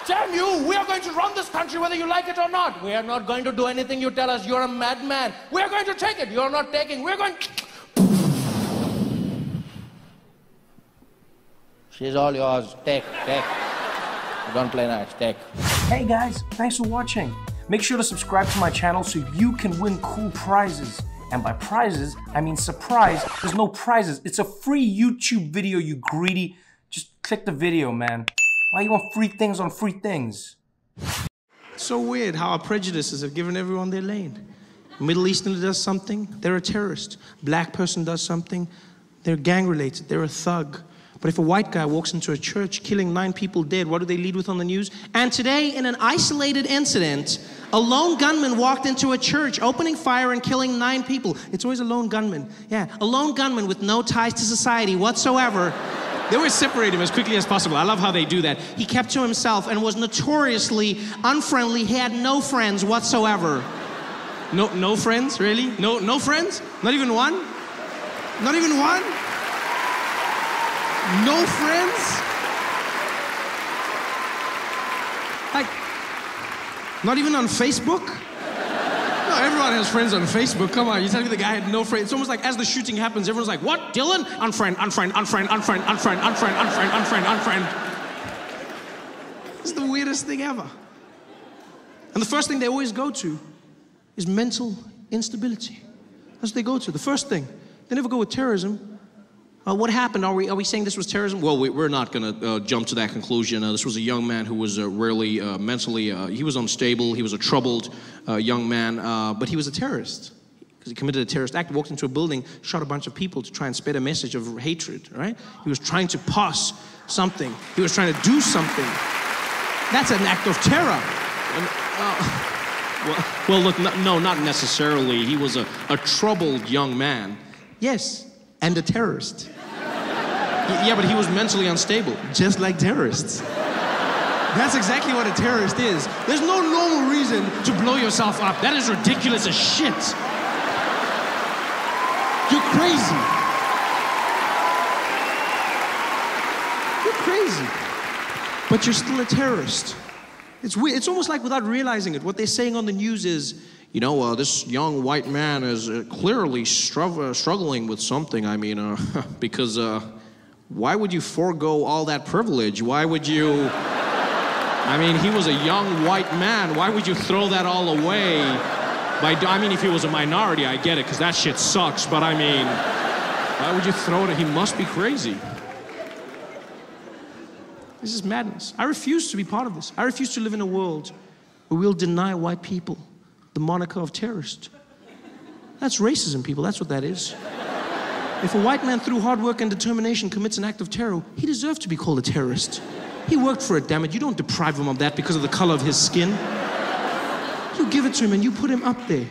Damn you, we are going to run this country whether you like it or not. We are not going to do anything you tell us. You're a madman. We are going to take it. You're not taking. We're going... She's all yours. Take. Don't play nice. Take. Hey guys, thanks for watching. Make sure to subscribe to my channel so you can win cool prizes. And by prizes, I mean surprise. There's no prizes. It's a free YouTube video, you greedy. Just click the video, man. Why you want free things on free things? It's so weird how our prejudices have given everyone their lane. Middle Easterner does something, they're a terrorist. Black person does something, they're gang related, they're a thug. But if a white guy walks into a church killing 9 people dead, what do they lead with on the news? And today, in an isolated incident, a lone gunman walked into a church, opening fire and killing 9 people. It's always a lone gunman. Yeah, a lone gunman with no ties to society whatsoever. They always separate him as quickly as possible. I love how they do that. He kept to himself and was notoriously unfriendly. He had no friends whatsoever. No friends, really? No friends? Not even one? Not even one? No friends? Like, not even on Facebook? No, everyone has friends on Facebook. Come on, you tell me the guy had no friends. It's almost like as the shooting happens, everyone's like, what, Dylan? Unfriend. It's the weirdest thing ever. And the first thing they always go to is mental instability. That's what they go to, the first thing. They never go with terrorism. What happened? Are we saying this was terrorism? Well, we're not going to jump to that conclusion. This was a young man who was really mentally, he was unstable. He was a troubled young man, but he was a terrorist because he committed a terrorist act, walked into a building, shot a bunch of people to try and spread a message of hatred, right? He was trying to pass something. He was trying to do something. That's an act of terror. Well, look, no, not necessarily. He was a troubled young man. Yes, and a terrorist. Yeah, but he was mentally unstable, just like terrorists. That's exactly what a terrorist is. There's no normal reason to blow yourself up. That is ridiculous as shit. You're crazy. You're crazy. But you're still a terrorist. It's weird. It's almost like without realizing it, what they're saying on the news is, you know, this young white man is clearly struggling with something. I mean, because why would you forego all that privilege? Why would you... I mean, he was a young white man. Why would you throw that all away? I mean, if he was a minority, I get it, because that shit sucks. But I mean, why would you throw it? He must be crazy. This is madness. I refuse to be part of this. I refuse to live in a world where we'll deny white people the moniker of terrorist. That's racism, people. That's what that is. If a white man, through hard work and determination, commits an act of terror, he deserves to be called a terrorist. He worked for it, damn it. You don't deprive him of that because of the color of his skin. You give it to him and you put him up there.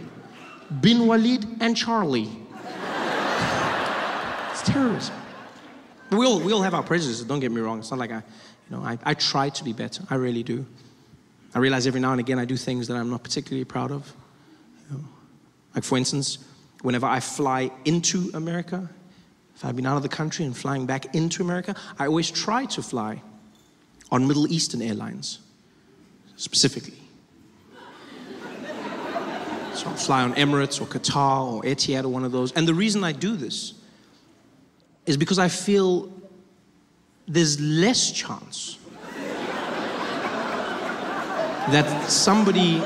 Bin Walid and Charlie. terrorism. But we all have our prejudices, don't get me wrong. It's not like I try to be better. I really do. I realize every now and again I do things that I'm not particularly proud of. Like for instance, whenever I fly into America, if I've been out of the country and flying back into America, I always try to fly on Middle Eastern airlines, specifically. So I'll fly on Emirates or Qatar or Etihad or one of those. And the reason I do this is because I feel there's less chance that somebody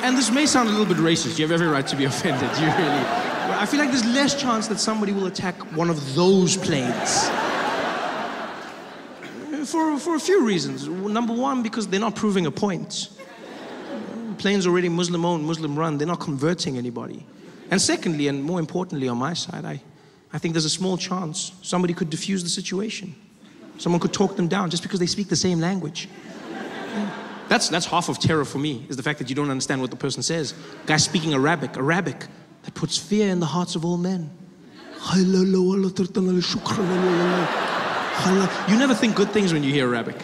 and this may sound a little bit racist, you have every right to be offended, you really. But I feel like there's less chance that somebody will attack one of those planes. For a few reasons. Number one, because they're not proving a point. Planes already Muslim-owned, Muslim-run, they're not converting anybody. And secondly, and more importantly on my side, I think there's a small chance somebody could diffuse the situation. Someone could talk them down just because they speak the same language. That's half of terror for me, is the fact that you don't understand what the person says. Guy speaking Arabic, that puts fear in the hearts of all men. You never think good things when you hear Arabic.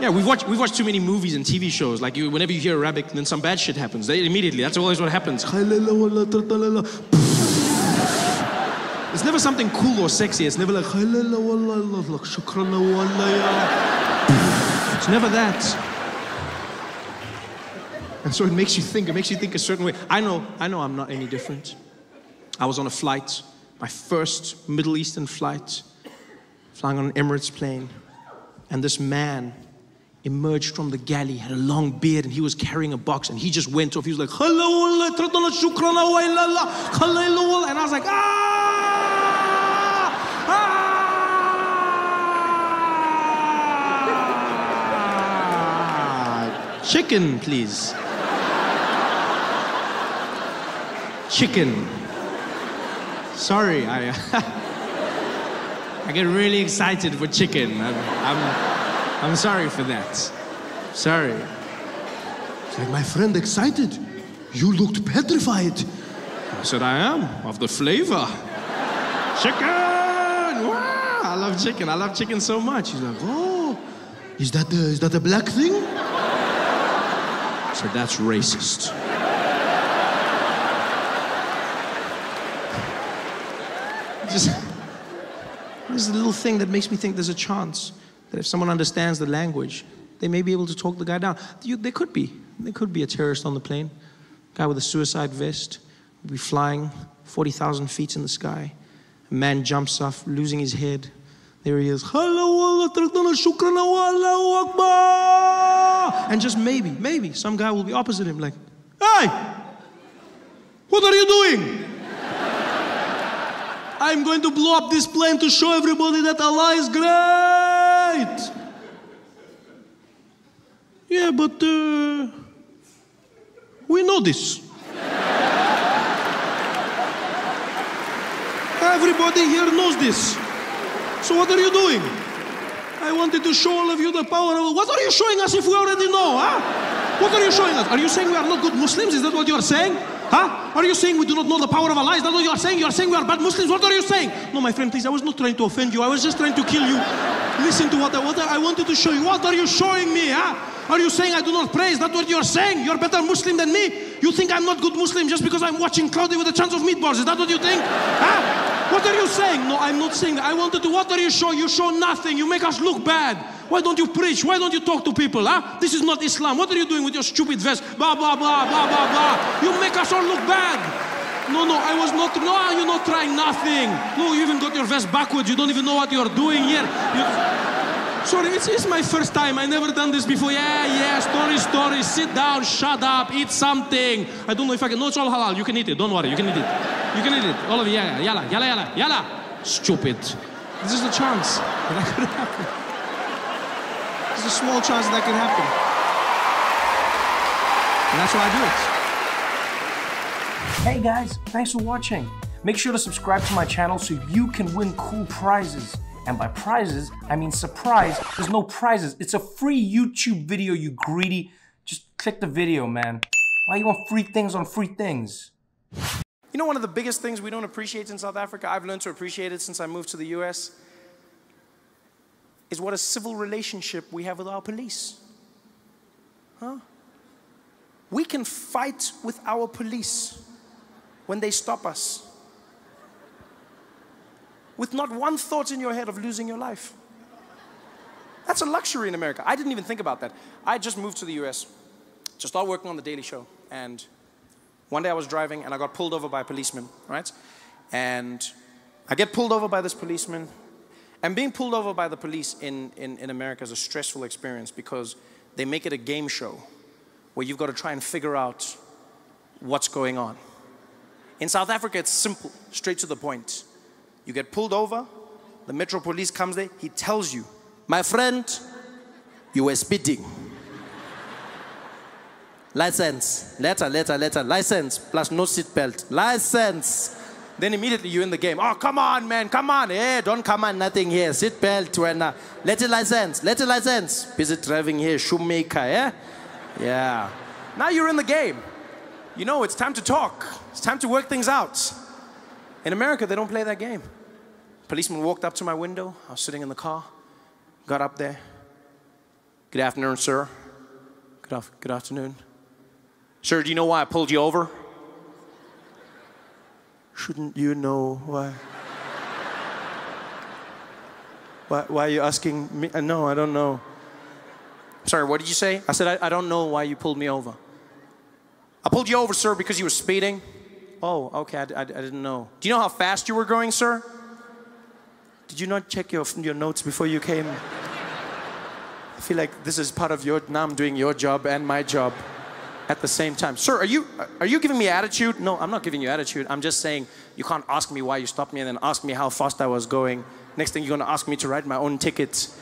Yeah, we've watched too many movies and TV shows. Like whenever you hear Arabic, then some bad shit happens. Immediately, that's always what happens. It's never something cool or sexy. It's never like it's never that. And so it makes you think a certain way. I know I'm not any different. I was on a flight, my first Middle Eastern flight, flying on an Emirates plane, and this man emerged from the galley, had a long beard, and he was carrying a box, and he just went off. He was like, hello, and I was like, chicken, please. Chicken. Sorry, I get really excited for chicken. I'm sorry for that. Sorry. It's like, my friend, excited? You looked petrified. I said, I am, of the flavor. Chicken! Wow! I love chicken. I love chicken so much. He's like, oh, is that a black thing? I said, that's racist. There's a little thing that makes me think there's a chance that if someone understands the language, they may be able to talk the guy down. There could be a terrorist on the plane, a guy with a suicide vest, will be flying 40,000 feet in the sky. A man jumps off, losing his head. There he is. And just maybe, some guy will be opposite him, like, hey, what are you doing? I'm going to blow up this plane to show everybody that Allah is great. Yeah, but we know this. Everybody here knows this. So what are you doing? I wanted to show all of you the power of... What are you showing us if we already know, huh? What are you showing us? Are you saying we are not good Muslims? Is that what you are saying? Huh? Are you saying we do not know the power of Allah? Is that what you are saying? You are saying we are bad Muslims? What are you saying? No, my friend, please, I was not trying to offend you. I was just trying to kill you. Listen to what I wanted to show you. What are you showing me, huh? Are you saying I do not pray? Is that what you are saying? You are better Muslim than me? You think I'm not good Muslim just because I'm watching Cloudy with a chance of meatballs? Is that what you think? Huh? What are you saying? No, I'm not saying that. I wanted to... What are you showing? You show nothing. You make us look bad. Why don't you preach? Why don't you talk to people, huh? This is not Islam. What are you doing with your stupid vest? Blah, blah, blah, blah, blah, blah. You make us all look bad. No, I was not... No, you're not trying nothing. No, you even got your vest backwards. You don't even know what you're doing here. Sorry, it's my first time. I never done this before. Yeah, story. Sit down, shut up, eat something. I don't know if I can... No, it's all halal. You can eat it. Don't worry. You can eat it. You can eat it. All of you. Yalla. Stupid. This is a chance that could happen. There's a small chance that could happen. And that's why I do it. Hey guys, thanks for watching. Make sure to subscribe to my channel so you can win cool prizes. And by prizes, I mean surprise. There's no prizes. It's a free YouTube video, you greedy. Just Click the video, man. Why you want free things on free things? You know one of the biggest things we don't appreciate in South Africa, I've learned to appreciate it since I moved to the US, is what a civil relationship we have with our police. Huh? We can fight with our police when they stop us, with not one thought in your head of losing your life. That's a luxury in America. I didn't even think about that. I just moved to the US to start working on The Daily Show. And one day I was driving and I got pulled over by a policeman, right? And I get pulled over by this policeman. And being pulled over by the police in America is a stressful experience because they make it a game show where you've got to try and figure out what's going on. In South Africa, it's simple, straight to the point. You get pulled over, the Metro Police comes there, he tells you, my friend, you were speeding. License, letter, license, plus no seatbelt, license. Then immediately you're in the game. Oh, come on, man, come on. Hey, don't come on, nothing here. Seatbelt, letter license. Busy driving here, shoemaker, yeah? Yeah. Now you're in the game. You know, it's time to talk. It's time to work things out. In America, they don't play that game. Policeman walked up to my window. I was sitting in the car. Got up there. Good afternoon, sir. Good afternoon. Sir, do you know why I pulled you over? Shouldn't you know why? Why are you asking me? No, I don't know. Sorry, what did you say? I said, I don't know why you pulled me over. I pulled you over, sir, because you were speeding. Oh, okay, I didn't know. Do you know how fast you were going, sir? Did you not check your notes before you came? I feel like this is part of your, now I'm doing your job and my job at the same time. Sir, are you giving me attitude? No, I'm not giving you attitude. I'm just saying you can't ask me why you stopped me and then ask me how fast I was going. Next thing you're gonna ask me to write my own tickets.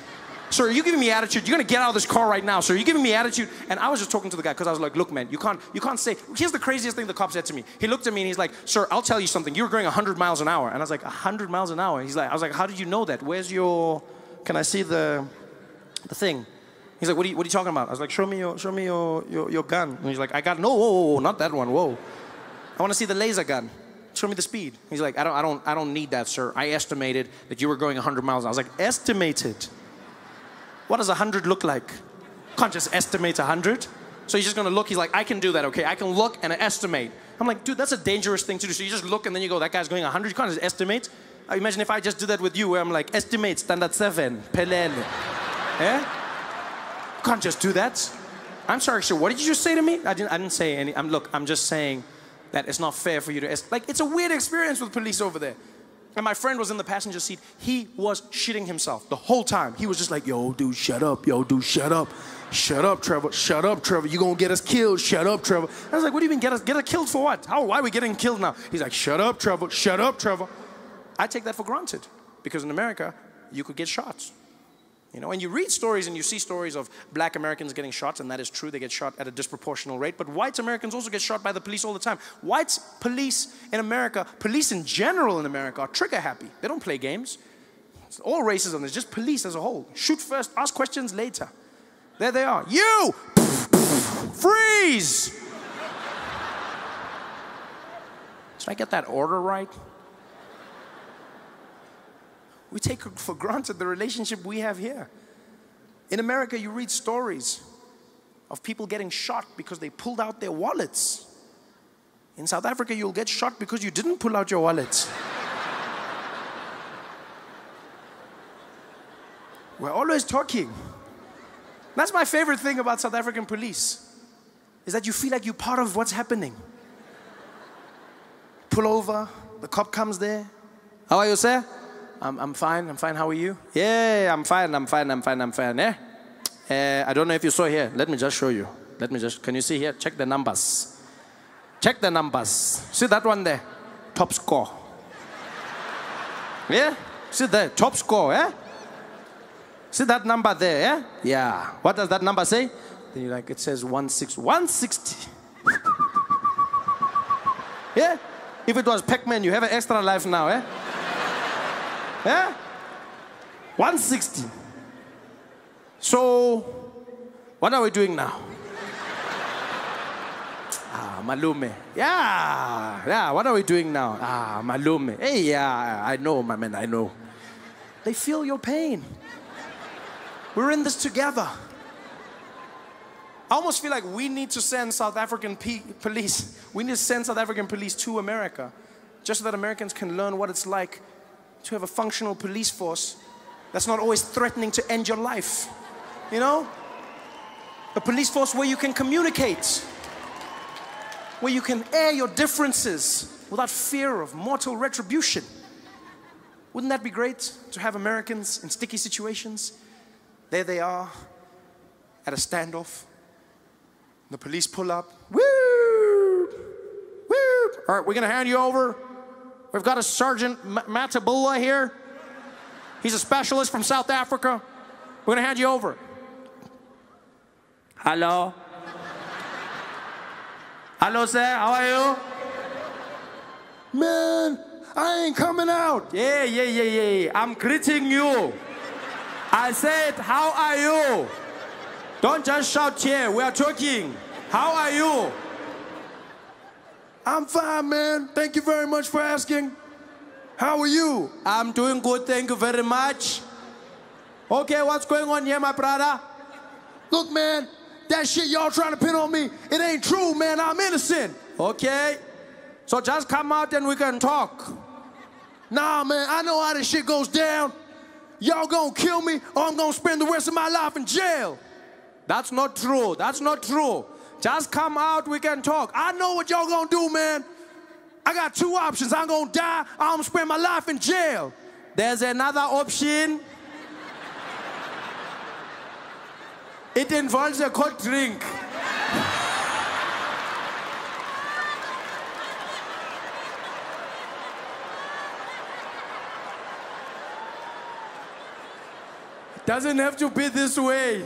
Sir, are you giving me attitude? You're gonna get out of this car right now, sir. Are you giving me attitude? And I was just talking to the guy because I was like, look, man, you can't say, here's the craziest thing the cop said to me. He looked at me and he's like, sir, I'll tell you something. You were going 100 miles an hour. And I was like, 100 miles an hour? I was like, how did you know that? Where's your, can I see the thing? He's like, what are you talking about? I was like, show me your gun. And he's like, I got, no, whoa, not that one, whoa. I want to see the laser gun. Show me the speed. He's like, I don't need that, sir. I estimated that you were going 100 miles. I was like, estimated? What does 100 look like? Can't just estimate 100. So he's just gonna look, he's like, I can do that, okay? I can look and estimate. I'm like, dude, that's a dangerous thing to do. So you just look and then you go, that guy's going 100. You can't just estimate. Imagine if I just do that with you where I'm like, estimate, standard 7, pelele. Yeah? You can't just do that. I'm sorry, sir, what did you just say to me? I didn't say any, look, I'm just saying that it's not fair for you to, like, it's a weird experience with police over there. And my friend was in the passenger seat. He was shitting himself the whole time. He was just like, yo, dude, shut up. Yo, dude, shut up. Shut up, Trevor. Shut up, Trevor. You're going to get us killed. Shut up, Trevor. I was like, what do you mean get us killed for what? Why are we getting killed now? He's like, shut up, Trevor. Shut up, Trevor. I take that for granted because in America, you could get shot. You know, and you read stories and you see stories of black Americans getting shot, and that is true. They get shot at a disproportional rate. But white Americans also get shot by the police all the time. White police in America, police in general in America, are trigger happy. They don't play games. It's all racism. It's just police as a whole. Shoot first, ask questions later. There they are. You! Freeze! Did I get that order right? We take for granted the relationship we have here. In America, you read stories of people getting shot because they pulled out their wallets. In South Africa, you'll get shot because you didn't pull out your wallets. We're always talking. That's my favorite thing about South African police, is that you feel like you're part of what's happening. Pull over, the cop comes there. How are you, sir? I'm fine, how are you? Yeah, I'm fine, yeah? I don't know if you saw here. Let me just show you. Can you see here? Check the numbers. Check the numbers. See that one there? Top score. Yeah? See there? Top score, yeah? See that number there, yeah? Yeah. What does that number say? Then you're like, it says 160. Yeah? If it was Pac-Man, you have an extra life now, eh? Yeah? 160. So, what are we doing now? Malume. Yeah, what are we doing now? Malume. Hey, yeah, I know, my man, I know. They feel your pain. We're in this together. I almost feel like we need to send South African police. We need to send South African police to America, just so that Americans can learn what it's like to have a functional police force that's not always threatening to end your life. You know? A police force where you can communicate, where you can air your differences without fear of mortal retribution. Wouldn't that be great to have Americans in sticky situations? There they are at a standoff. The police pull up. Woo! Woo! All right, we're gonna hand you over. We've got a Sergeant Matabula here. He's a specialist from South Africa. We're gonna hand you over. Hello. Hello, sir. How are you? Man, I ain't coming out. Yeah. I'm greeting you. I said, how are you? Don't just shout here. We are talking. How are you? I'm fine, man. Thank you very much for asking. How are you? I'm doing good. Thank you very much. Okay, what's going on here, my brother? Look, man, that shit y'all trying to pin on me, it ain't true, man. I'm innocent. Okay. So just come out and we can talk. Nah, man, I know how this shit goes down. Y'all gonna kill me or I'm gonna spend the rest of my life in jail. That's not true. That's not true. Just come out, we can talk. I know what y'all gonna do, man. I got two options. I'm gonna die or I'm gonna spend my life in jail. There's another option. It involves a cold drink. Doesn't have to be this way.